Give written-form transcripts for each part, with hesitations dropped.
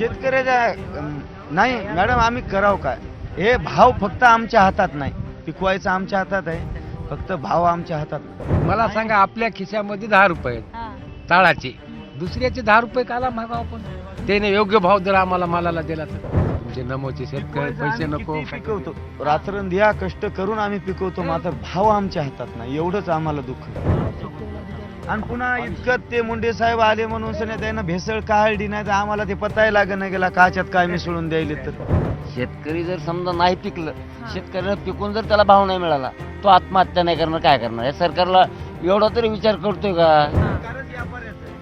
शेतकऱ्याच्या नाही मॅडम, आम्ही करावं काय? हे भाव फक्त आमच्या हातात नाही, पिकवायचं आमच्या हातात आहे, फक्त भाव आमच्या हातात नाही. मला सांगा, आपल्या खिशामध्ये 10 रुपये आहेत ताळाचे, दुसऱ्याचे 10 रुपये काला मागाव आपण? त्याने योग्य भाव जर आम्हाला मालाला दिला तर तुमचे नमोचे शेतकरी पैसे नको. किती पिकवतो, रात्रंदिया कष्ट करून आम्ही पिकवतो, मात्र भाव आमच्या हातात नाही, एवढंच आम्हाला दुःख आहे. आणि पुन्हा इतकं ते मुंडे साहेब आले म्हणून सने त्यांना भेसळ काढली नाही तर आम्हाला ते पताय लागणं गेला काच्यात काय मिसळून द्यायले. तर शेतकरी जर समजा नाही पिकलं, शेतकऱ्याला पिकून जर त्याला भाव नाही मिळाला, तो आत्महत्या नाही करणार, काय करणार? या सरकारला एवढा तरी विचार करतोय का?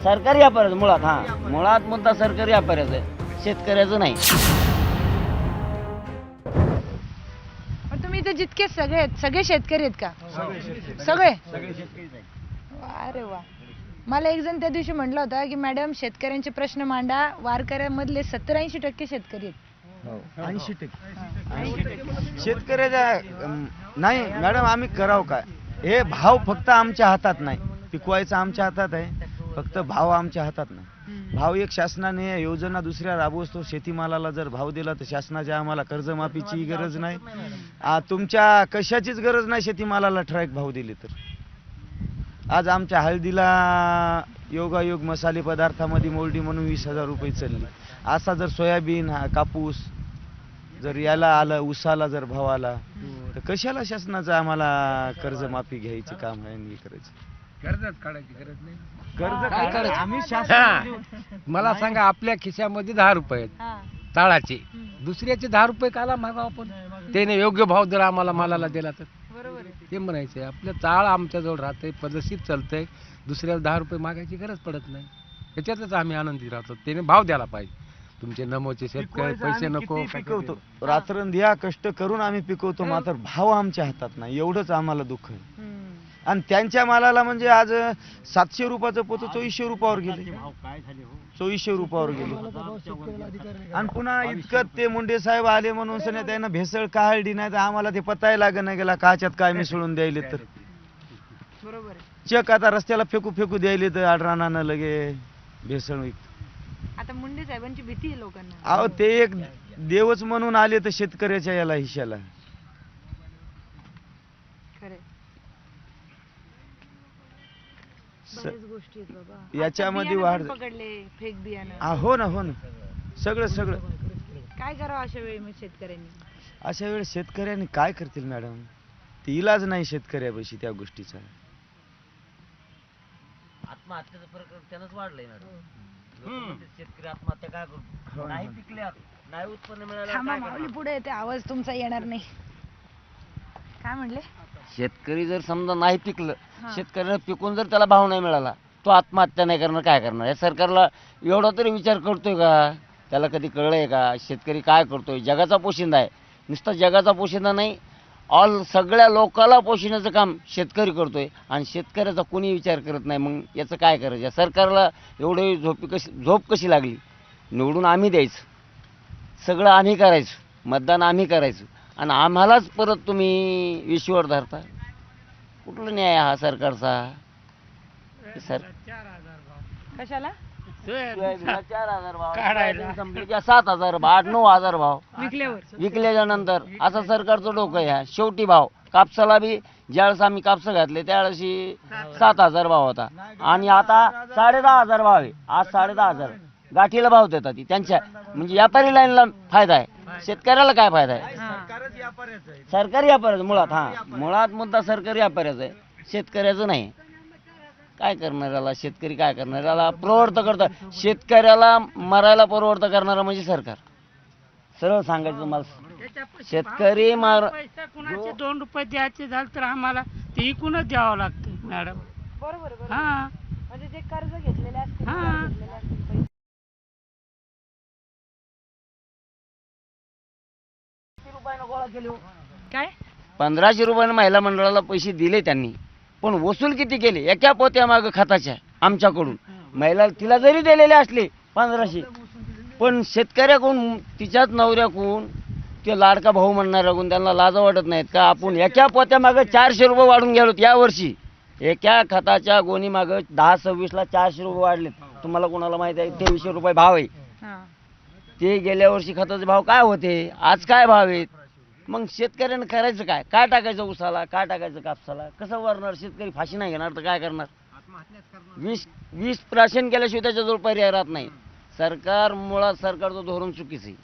सरकारी व्यापाराचं मुळात, मुळात मुद्दा सरकारी व्यापाराचं आहे, शेतकऱ्याचं नाही. तुम्ही इथे जितके सगळे आहेत, सगळे शेतकरी आहेत का? सगळे. अरे वा. मला एक जण त्या दिवशी म्हटलं होतं की मॅडम, शेतकऱ्यांचे प्रश्न मांडा, वारकऱ्यांमधले 70-80% शेतकरी आहेत. 80% शेतकऱ्याच्या नाही मॅडम, आम्ही करावं काय? हे भाव फक्त आमच्या हातात नाही, पिकवायचं आमच्या हातात आहे, फक्त भाव आमच्या हातात नाही. भाव एक शासनाने योजना दुसऱ्या राबवतो, शेतीमालाला जर भाव दिला तर शासनाच्या आम्हाला कर्जमाफीची गरज नाही, तुमच्या कशाचीच गरज नाही. शेतीमालाला ठराविक भाव दिले तर आज आमच्या हळदीला योगायोग मसाले पदार्थामध्ये मोलडी म्हणून 20,000 रुपये चालली. असा जर सोयाबीन, कापूस जर याला आलं, उसाला जर भाव आला तर कशाला शासनाचं आम्हाला कर्जमाफी घ्यायची काम आहे आणि करायचं? कर्जच काढायची गरज नाही. कर्ज काय करायचं? आम्ही शासन मला सांगा, आपल्या खिशामध्ये 10 रुपये आहेत ताळाचे, दुसऱ्याचे 10 रुपये काला मागाव आपण? त्याने योग्य भाव जर आम्हाला मालाला दिला तर ते म्हणायचंय, आपलं चाळ आमच्याजवळ राहतंय, पद्धतशीर चालतंय, दुसऱ्याला 10 रुपये मागायची गरज पडत नाही. याच्यातच आम्ही आनंदी राहतो. त्याने भाव द्यायला पाहिजे. तुमचे नमोचे शेतकरी पैसे नको. पिकवतो, रात्रंदिया कष्ट करून आम्ही पिकवतो, मात्र भाव आमच्या हातात नाही, एवढंच आम्हाला दुःख आहे. आणि त्यांच्या मालाला म्हणजे आज 700 रुपयाचं पोतं 2400 रुपयावर गेले, 2400 रुपयावर गेले. आणि पुन्हा इतकं ते मुंडे साहेब आले म्हणून सने त्यांना भेसळ काढली नाही तर आम्हाला ते पताय लागणं गेला काच्यात काय मिसळून द्यायले. तर चक आता रस्त्याला फेकू द्यायले तर आडरानानं लगे भेसळ विकत. आता मुंडे साहेबांची भीती आहे लोकांना. अहो, ते एक देवच म्हणून आले तर शेतकऱ्याच्या याला हिशाला. बऱ्याच गोष्टी आहेत बाबा. याच्यामध्ये आता वाढ बियाणं पण पकडले, फेक बियाणं. हो ना, हो ना, सगळं काय करावं अशा वेळी मग शेतकऱ्यांनी? अशा वेळेस शेतकऱ्यांनी काय करतील मॅडम? ते इलाज नाही शेतकऱ्यापाशी त्या गोष्टीचा. आत्महत्याचं प्रकरण त्यानंच वाढलंय मॅडम. शेतकरी आत्महत्या काय करतो? नाही पिकल्या, नाही उत्पन्न मिळालं, थांबा, माऊली पुढे येते, आवाज तुमचा येणार नाही. काय म्हणले? शेतकरी जर समजा नाही पिकलं, शेतकऱ्याला पिकून जर त्याला भाव नाही मिळाला, तो आत्महत्या नाही करणार, काय करणार? या सरकारला एवढा तरी विचार करतोय का? त्याला कधी कळलंय का शेतकरी काय करतोय? जगाचा पोशिंदा आहे, नुसता जगाचा पोशिंदा नाही, सगळ्या लोकाला पोषण्याचं काम शेतकरी करतोय आणि शेतकऱ्याचा कोणी विचार करत नाही. मग याचं काय करायचं? या सरकारला एवढी झोप कशी लागली? निवडून आम्ही द्यायचं, सगळं आम्ही करायचं, मतदान आम्ही करायचं आणि आम्हालाच परत तुम्ही विश्वावर धरता. कुठला न्याय हा सरकारचा? कशाला? 4,000 भाव, 7,000 भाव, 8-9,000 भाव विकल्याच्या नंतर असं सरकारचं डोकं आहे. शेवटी भाव कापसाला बी ज्यावेळेस आम्ही कापस घातले त्यावेळेस 7,000 भाव होता आणि आता 10,500 भाव आहे. आज 10,500 गाठीला भाव देतात ती त्यांच्या, म्हणजे व्यापारी लाईनला फायदा आहे, शेतकऱ्याला काय फायदा आहे? सरकारी व्यापाराचं मुळात मुद्दा सरकारी व्यापाराचा आहे, शेतकऱ्याचं नाही. काय करणार याला? शेतकरी काय करणार याला? प्रवृत्त करतं शेतकऱ्याला, मरायला प्रवृत्त करणारा म्हणजे सरकार. सरळ सांगायचं मला, शेतकरी कुणाचे 2 रुपये द्यायचे झाले तर आम्हाला ते इकूनच द्यावं लागतं मॅडम. बरोबर. हा, म्हणजे जे कर्ज घेतलेले असते, हा. काय 1500 रुपयाने महिला मंडळाला पैसे दिले त्यांनी, पण वसूल किती केले? एका पोत्या माग खताच्या आमच्याकडून. महिला तिला जरी दिलेले असले 1500, पण शेतकऱ्याकडून, तिच्याच नवऱ्याकडून, ते लाडका भाऊ म्हणणाऱ्याकडून त्यांना लाज वाटत नाहीत का? आपण एका पोत्या माग 400 रुपये वाढून गेलो या वर्षी. एका खताच्या गोणी माग 10-26 ला 400 रुपये वाढलेत. तुम्हाला कोणाला माहिती आहे? 2300 रुपये भाव आहे. ते गेल्या वर्षी खताचे भाव काय होते, आज काय भाव आहेत. मग शेतकऱ्यानं करायचं काय, काय टाकायचं ऊसाला, काय टाकायचं कापसाला, कसं वरणार शेतकरी, फाशी नाही घेणार तर काय करणार. वीस प्राशन केल्याशिवाय त्याच्याजवळ पर्याय राहत नाही. सरकार मुळात सरकारचं धोरण चुकीचं आहे.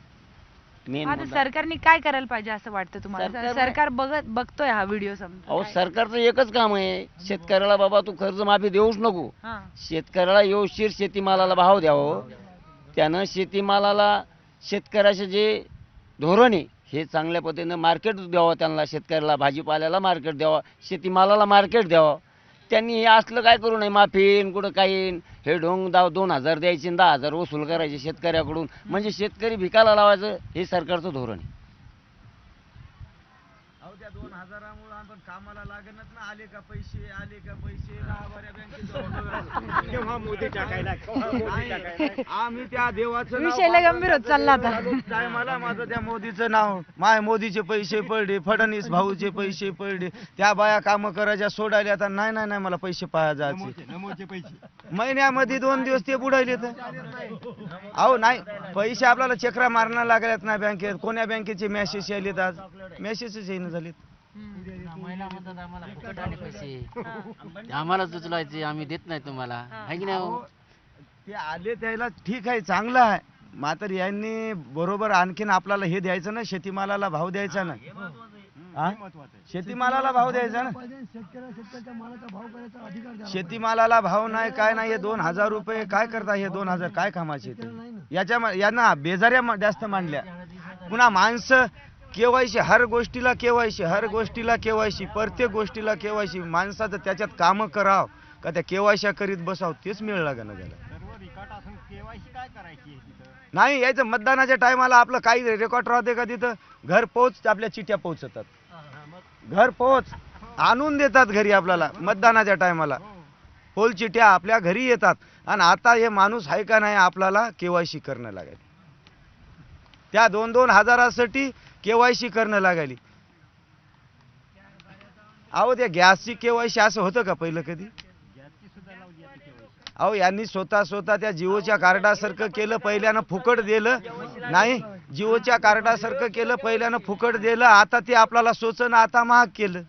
मेन आता सरकारने काय करायला पाहिजे असं वाटतं तुम्हाला? सरकार बघतोय हा व्हिडिओ समजा. अहो सरकारचं एकच काम आहे, शेतकऱ्याला बाबा तू कर्जमाफी देऊच नको, हा. शेतकऱ्याला योशीर शेतीमालाला भाव द्यावं. त्यानं शेतीमालाला शेतकऱ्याचे जे धोरण आहे हे चांगल्या पद्धतीनं मार्केट द्यावं, त्यांना शेतकऱ्याला भाजीपाल्याला मार्केट द्यावं, शेतीमालाला मार्केट द्यावं. त्यांनी हे असलं काय करू नये, माफी कुठं काही हे ढोंग 2,000 द्यायचे 10,000 वसूल करायचे शेतकऱ्याकडून, म्हणजे शेतकरी भिकाला लावायचं, हे सरकारचं धोरण आहे. अहो त्या 2,000मुळे आपण कामाला लागणच ना. आले का पैसे, आले का पैसे, 10 बाऱ्या बँकेत केव्हा मोदी टाकायला, आम्ही त्या देवाचं नाव विषय लय गंभीर होत चालला आता. टायमाला माझं त्या मोदीचं नाव, माय मोदीचे पैसे पडले, फडणवीस भाऊचे पैसे पडले, त्या बाया कामं करायच्या सोडायला. आता नाही नाही नाही मला पैसे पाहा जायचे, महिन्यामध्ये 2 दिवस ते बुडायले. तर अहो नाही, पैसे आपल्याला चक्रा मारणं लागल्यात ना बँकेत. कोण्या बँकेचे मेसेज आलेत, आज मेसेजच येणं झालेत. महिला म्हणतात आम्हाला फुकट आले पैसे, आम्हालाच उचलायचे, आम्ही देत नाही तुम्हाला, आहे की नाही हो? ते आले त्याला ठीक आहे, चांगलं आहे. मात्र यांनी बरोबर आणखीन आपल्याला हे द्यायचं ना, शेतीमालाला भाव द्यायचा ना. हा? शेतीमालाला भाव द्यायचा ना. शेतीमालाला भाव नाही, काय नाही. हे 2,000 रुपये काय करता, हे 2,000 काय कामाचे ते? यांना बेजाऱ्या जास्त मांडल्या. पुन्हा माणसं केवायसी, हर गोष्टीला केवायसी, हर गोष्टीला केवायसी, प्रत्येक गोष्टीला केवायसी. माणसाचं त्याच्यात कामं करावं का त्या केवायसी करीत बसावं, तेच मिळ लागेल ना त्याला. नाही यायचं मतदानाच्या टायमाला आपलं काही रेकॉर्ड राहते का तिथं? घर पोच आपल्या चिठ्ठ्या पोहोचतात, घर पोच आणून देतात घरी आपल्याला. मतदानाच्या टायमाला पोल चिठ्ठ्या आपल्या घरी येतात. आणि आता हे माणूस आहे का नाही आपल्याला केवायसी करणं लागेल, त्या 2-2 हजारासाठी केवायसी करणं लागली. अहो त्या गॅसची केवायसी असं होतं का पहिलं कधी? अहो यांनी स्वतः त्या जिओच्या कार्डासारखं केलं, पहिल्यानं फुकट दिलं. नाही, जिओच्या कार्डासारखं केलं, पहिल्यानं फुकट दिलं. आता ते आपल्याला सोचणं, आता महाग केलं.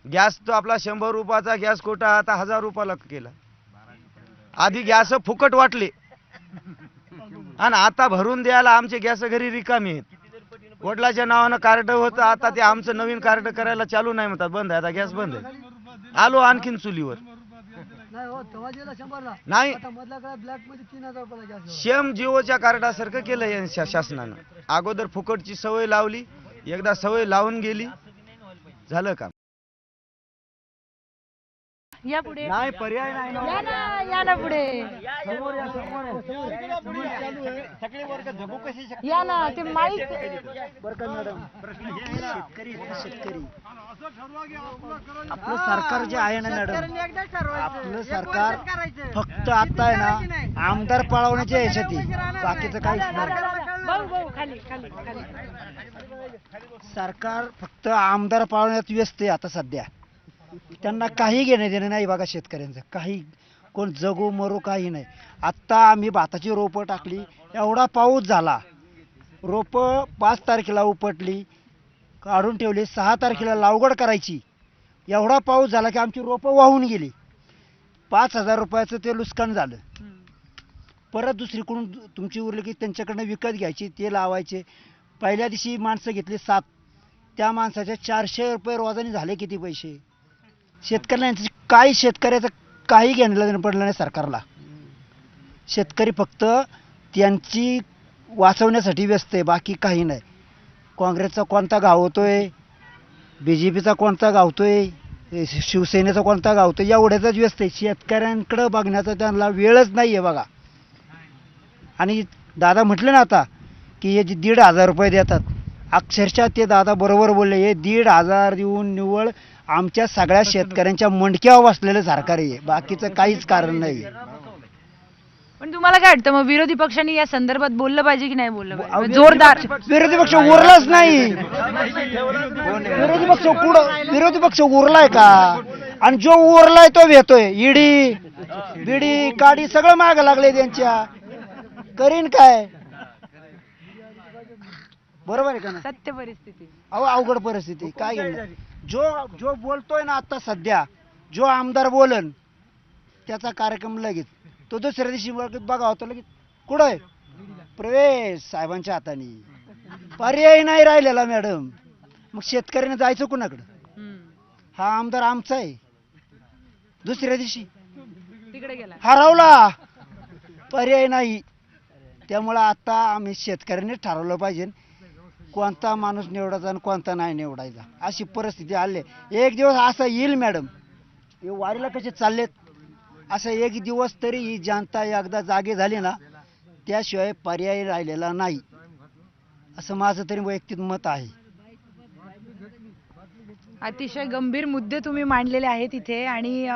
गॅस तो आपला 100 रुपयाचा गॅस कोटा आता 1000 रुपयाला केला. आधी गॅस फुकट वाटले आणि आता भरून द्यायला आमचे गॅस घरी रिकामी आहेत. वडिलाच्या नावानं कार्ड होतं, आता ते आमचं नवीन कार्ड करायला चालू नाही म्हणतात, बंद आहे आता, गॅस बंद आहे. आलो आणखीन चुलीवर नाही. शेम जिओच्या कार्डासारखं केलं या शासनानं. अगोदर फुकटची सवय लावली, एकदा सवय लावून गेली, झालं का? या पुढे, नाही पर्याय नाही ना. या ना पुढे, या ना. ते माईक आपलं सरकार जे आहे ना मॅडम, आपलं सरकार फक्त आता आहे ना आमदार पळवण्याची ह्याच्यात आहे, बाकीचं काहीच नाही. सरकार फक्त आमदार पळवण्यात व्यस्त आहे आता सध्या. त्यांना काही घेणं देणं नाही बघा शेतकऱ्यांचं, काही कोण जगू मरू काही नाही. आत्ता आम्ही भाताची रोपं टाकली, एवढा पाऊस झाला, रोपं 5 तारखेला उपटली, काढून ठेवली, 6 तारखेला लागवड करायची, एवढा पाऊस झाला की आमची रोपं वाहून गेली. 5,000 रुपयाचं ते नुकसान झालं. परत दुसरीकडून तुमची उरली की त्यांच्याकडनं विकत घ्यायची, ते लावायचे. पहिल्या दिवशी माणसं घेतली 7, त्या माणसाच्या 400 रुपये रोजाने झाले किती पैसे? शेतकऱ्याचं काही घेणं पडलं नाही सरकारला. शेतकरी फक्त त्यांची वाचवण्यासाठी व्यस्त आहे, बाकी काही नाही. काँग्रेसचा कोणता गावतोय, BJPचा कोणता गावतोय, शिवसेनेचा कोणता गावतोय, एवढ्याचाच व्यस्त आहे. शेतकऱ्यांकडं बघण्याचा त्यांना वेळच नाही आहे बघा. आणि दादा म्हटलं ना आता की हे जे 1,500 रुपये देतात, अक्षरशः ते दादा बरोबर बोलले, हे 1,500 देऊन निव्वळ आमच्या सगळ्या शेतकऱ्यांच्या मणक्यावर बसलेलं सरकार आहे, बाकीचं काहीच कारण नाही. पण तुम्हाला काय वाटतं, मग विरोधी पक्षांनी या संदर्भात बोललं पाहिजे की नाही बोललं पाहिजे? जोरदार विरोधी पक्ष उरलाच नाही. विरोधी पक्ष उरलाय का? आणि जो उरलाय तो भेटतोय. ईडी बिडी काडी सगळं मागं लागले त्यांच्या, करीन काय? बरोबर आहे का ना? सत्य परिस्थिती. अहो अवघड परिस्थिती काय घेणार? जो जो बोलतोय ना आता सध्या, जो आमदार बोलन त्याचा कार्यक्रम लगेच तो दुसऱ्या दिवशी बघा होतो लगेच कुठं आहे प्रवेश साहेबांच्या हाताने. पर्याय नाही राहिलेला मॅडम. मग शेतकऱ्याने जायचं कुणाकडं? हा आमदार आमचा आहे. दुसऱ्या दिवशी तिकडे गेला. हरवला, पर्याय नाही. त्यामुळं आता आम्ही शेतकऱ्यांनी ठरवलं पाहिजे कोणता माणूस निवडायचा आणि कोणता नाही निवडायचा. अशी परिस्थिती आली. एक दिवस असा येईल मॅडम, हे वारीला कसे चाललेत असं एक दिवस तरी ही जनता एकदा जागी झाली ना त्याशिवाय पर्याय राहिलेला नाही, असं माझं तरी वैयक्तिक मत आहे. अतिशय गंभीर मुद्दे तुम्ही मांडलेले आहेत इथे आणि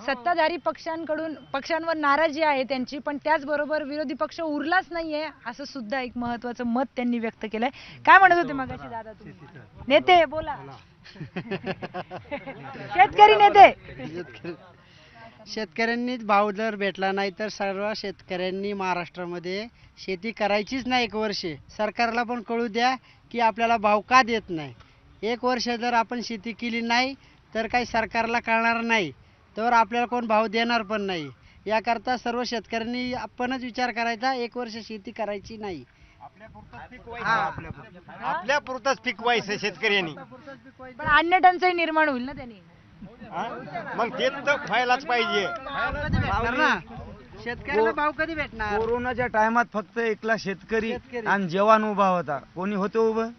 सत्ताधारी पक्षांवर नाराजी आहे त्यांची, पण त्याचबरोबर विरोधी पक्ष उरलाच नाहीये असं सुद्धा एक महत्वाचं मत त्यांनी व्यक्त केलंय. काय म्हणत होते मगाशी दादा तुम्ही? नेते बोला. शेतकरी नेते. शेतकऱ्यांनीच भाव जर भेटला नाही तर सर्व शेतकऱ्यांनी महाराष्ट्रामध्ये शेती करायचीच नाही. 1 वर्ष सरकारला पण कळू द्या की आपल्याला भाव का देत नाही. 1 वर्ष जर आपण शेती केली नाही तर काही सरकारला कळणार नाही, तर आपल्याला कोण भाव देणार पण नाही. याकरता सर्व शेतकऱ्यांनी आपणच विचार करायचा, 1 वर्ष शेती करायची नाही. आपल्या पुरतच पिकवायचं शेतकऱ्यांनी. पण अन्न टंचाई निर्माण होईल ना त्यांनी. मग ते तर व्हायलाच पाहिजे. शेतकऱ्याला भाव कधी भेटणार? कोरोनाच्या टायमात फक्त एकला शेतकरी आणि जवान उभा होता. कोणी होतं उभं?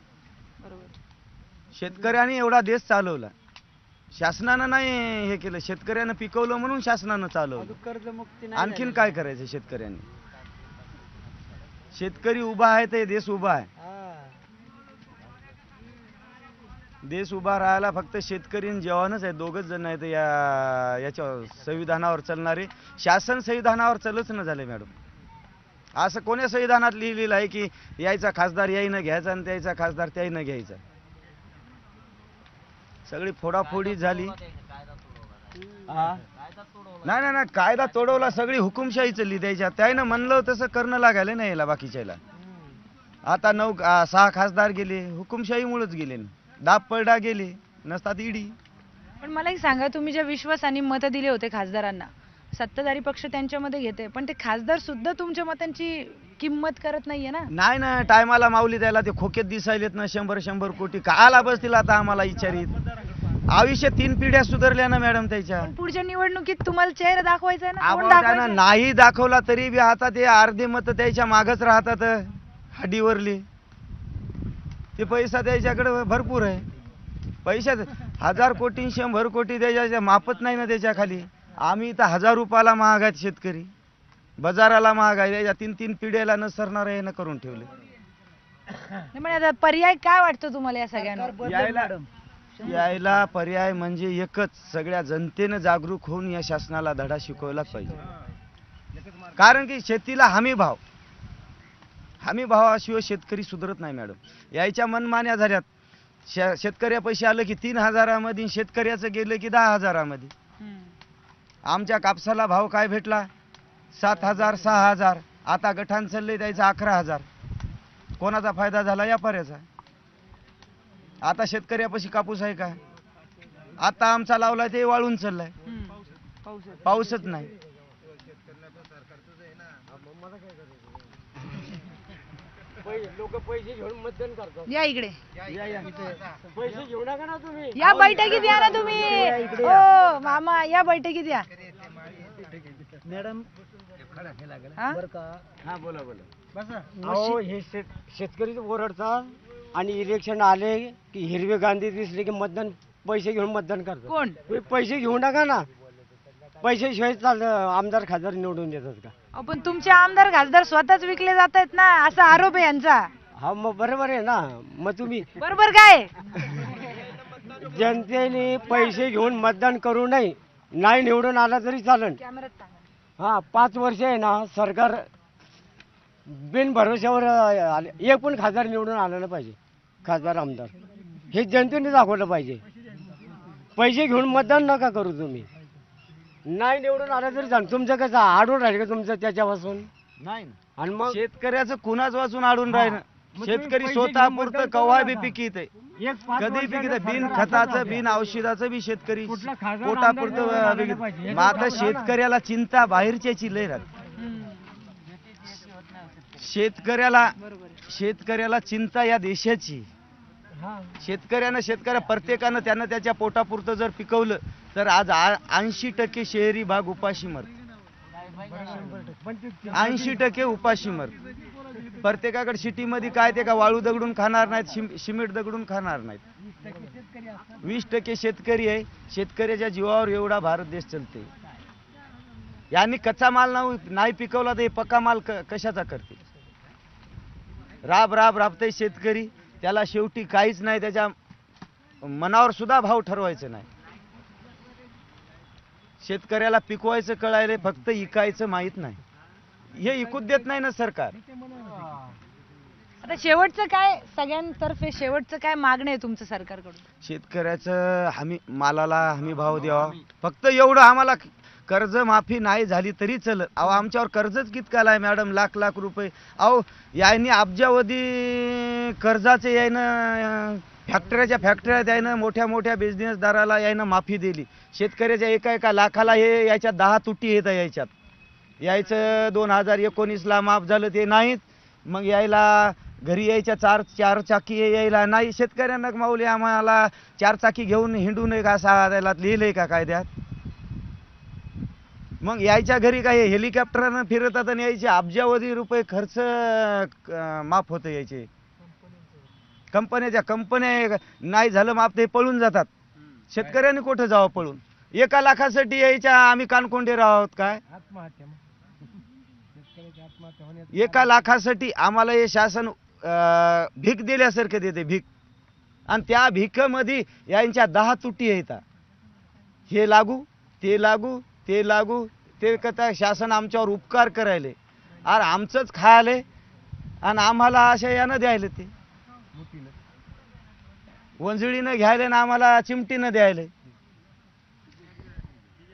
शेतकऱ्याने एवढा देश चालवला. शासनानं नाही हे केलं, शेतकऱ्यानं पिकवलं म्हणून शासनानं चालवलं. कर्जमुक्ती आणखीन काय करायचं शेतकऱ्यांनी? शेतकरी उभा आहे तर देश उभा आहे. देश उभा राहायला फक्त शेतकरी आणि जवानच आहे, दोघच जण आहेत याच्या संविधानावर चालणारे. शासन संविधानावर चलच न झाले मॅडम. असं कोण्या संविधानात लिहिलेलं आहे की यायचा खासदार याईनं घ्यायचा आणि त्याचा खासदार त्याईनं घ्यायचा? सगळी फोडाफोडी झाली. नाही नाही नाही, कायदा तोडवला. सगळी हुकुमशाही चालली त्याच्या. त्यानं म्हणलं तसं करणं लागायला नाही याला बाकीच्याला. आता 6 खासदार गेले, हुकुमशाहीमुळेच गेले. दाब पलटा गेले, नसतात ईडी. पण मला एक सांगा, तुम्ही ज्या विश्वासाने मतं दिले होते खासदारांना, सत्ताधारी पक्ष त्यांच्यामध्ये घेते, पण ते खासदार सुद्धा तुमच्या मतांची किंमत करत नाहीये ना. नाही ना, टायमाला माऊली द्यायला ते खोकेत दिसायलेत ना 100 कोटी. काला बसतील आता आम्हाला विचारित. आयुष्य 3 पिढ्या सुधारल्या ना मॅडम त्याच्या. पण पुढच्या निवडणुकीत तुम्हाला चेहरा दाखवायचा ना. कोण त्यानं दाखवायचं? नाही दाखवला तरी बी आता ते अर्धे मत त्याच्या मागच राहतात हड्डीवरली. ते पैसा त्याच्याकडे भरपूर आहे. पैशात 1000 कोटी 100 कोटी त्याच्या मापत नाही ना त्याच्या खाली. आम्ही तर 1000 रुपयाला महाग आहेत शेतकरी, बाजाराला महाग आहे. त्याच्या 3 पिढ्याला न सरणार आहे ना करून ठेवले. म्हणजे आता पर्याय काय वाटतं तुम्हाला या सगळ्यांना? यायला पर्याय म्हणजे एकच, सगळ्या जनतेनं जागरूक होऊन या शासनाला धडा शिकवलाच पाहिजे. कारण की शेतीला हमी भावाशिवाय शेतकरी सुधारत नाही मॅडम. यायच्या मनमान्या झाल्यात. शेतकऱ्या पैसे आलं की 3000 मध्ये, शेतकऱ्याचं गेलं की 10,000 मध्ये. आमच्या कापसाला भाव काय भेटला? 7,000 6,000. आता गठान चाललंय द्यायचा 11,000. कोणाचा फायदा झाला? व्यापाऱ्याचा. आता शेतकऱ्यापाशी कापूस आहे का? आता आमचा लावलाय ते वाळून चाललाय, पाऊसच नाही. लोक पैसे घेऊन मतदान करतात. या इकडे, पैसे घेऊ नका ना तुम्ही. या बैठकीत या ना तुम्ही. हो मामा, या बैठकीत या. मॅडम हा? बोला बोला. अहो हे शेतकरी ओरडतात आणि इलेक्शन आले की हिरवे गांधी दिसले की मतदान पैसे घेऊन मतदान करतात. कोण? तुम्ही पैसे घेऊ नका ना. पैसे शिवाय आमदार खासदार निवडून देतात का? पण तुमचे आमदार खासदार स्वतःच विकले जात आहेत ना, असा आरोप आहे यांचा. हा मग बरोबर आहे ना. मग तुम्ही बरोबर काय? जनतेने पैसे घेऊन मतदान करू नये. नाही निवडून आला तरी चालेल. हा 5 वर्ष आहे ना सरकार बिन भरोश्यावर आले. एक पण खासदार निवडून आला नाही पाहिजे. खासदार आमदार हे जनतेने दाखवलं पाहिजे. पैसे घेऊन मतदान नका करू तुम्ही. नाही निवडून आला तरी चालेल. तुमचं कसं आडून राहील का तुमचं त्याच्यापासून? नाही. आणि मग शेतकऱ्याचं कुणाच वाचून आडून राहिलं. शेतकरी स्वतः पुरतं कव्हा बी पिकीत आहे, कधी पिकीत आहे. बिन खताचं बिन औषधाचं बी शेतकरी पोटापुरतं पिकीत. मग आता शेतकऱ्याला चिंता बाहेरच्याची लय राहते. शेतकऱ्याला चिंता या देशाची. शेतकऱ्या प्रत्येकानं त्यानं त्याच्या पोटापुरतं जर पिकवलं तर आज 80% शहरी भाग उपाशी मरत. 80% उपाशी मरत. प्रत्येकाकडे सिटीमध्ये काय ते का वाळू दगडून खाणार नाहीत, सिमेंट दगडून खाणार नाहीत. 20% शेतकरी आहे. शेतकऱ्याच्या जीवावर एवढा भारत देश चालते. यांनी कच्चा माल नाही पिकवला तर हे पक्का माल कशाचा करते. राबतय शेतकरी, त्याला शेवटी काहीच नाही, त्याच्या मनावर सुद्धा भाव ठरवायचं नाही. शेतकऱ्याला पिकवायचं कळायले, फक्त इकायचं माहित नाही. हे इकूच देत नाही ना सरकार. आता शेवटचं काय, सगळ्यांतर्फे शेवटचं काय मागणं आहे तुमचं सरकारकडून? शेतकऱ्याचं मालाला हमी भाव द्यावा. फक्त एवढं, आम्हाला कर्ज माफी नाही झाली तरी चलत. अहो आमच्यावर कर्जच कितकाला आहे मॅडम, लाख रुपये. अहो यायनी अब्जावधी कर्जाचे यायनं फॅक्टऱ्या त्यानं मोठ्या बिझनेसदाराला यायनं माफी दिली. शेतकऱ्याच्या एका लाखाला हे याच्यात 10 तुटी येत याच्यात. यायचं 2019ला माफ झालं ते नाहीत. मग यायला घरी यायच्या चार चाकी यायला नाही. शेतकऱ्यांना माऊली आम्हाला 4 चाकी घेऊन हिंडू नये का त्याला लिहिलंय का कायद्यात? मग यायच्या घरी काय हेलिकॉप्टरनं फिरतात आणि यायचे अब्जावधी रुपये खर्च माफ होतं. यायचे कंपन्या नाही झालं माफ ते पळून जातात. शेतकऱ्यांनी कुठं जावं पळून? 1 लाखासाठी यायच्या आम्ही कानकोंडे राहत काय? 1 लाखासाठी आम्हाला हे शासन भीक दिल्यासारखं देते, भीक. आणि त्या भीकमध्ये यांच्या 10 तुटी येतात. हे लागू ते लागू ते कथा शासन आमच्यावर उपकार करायले, अरे आमचंच खायले आणि आम्हाला अशा यानं द्यायले, ते वंजळीनं घ्यायले ना आम्हाला चिमटीनं द्यायले.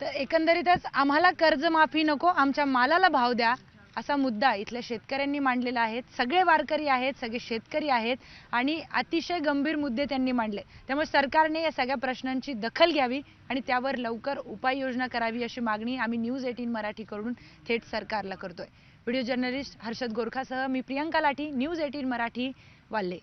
तर एकंदरीतच आम्हाला कर्जमाफी नको, आमच्या मालाला भाव द्या, असा मुद्दा इथल्या शेतकऱ्यांनी मांडलेला आहे. सगळे वारकरी आहेत, सगळे शेतकरी आहेत आणि अतिशय गंभीर मुद्दे त्यांनी मांडले. त्यामुळे सरकारने या सगळ्या प्रश्नांची दखल घ्यावी आणि त्यावर लवकर उपाययोजना करावी, अशी मागणी आम्ही न्यूज 18 मराठीकडून थेट सरकारला करतोय. व्हिडिओ जर्नलिस्ट हर्षद गोरखासह मी प्रियंका लाठी, न्यूज 18 मराठी, वाल्हे.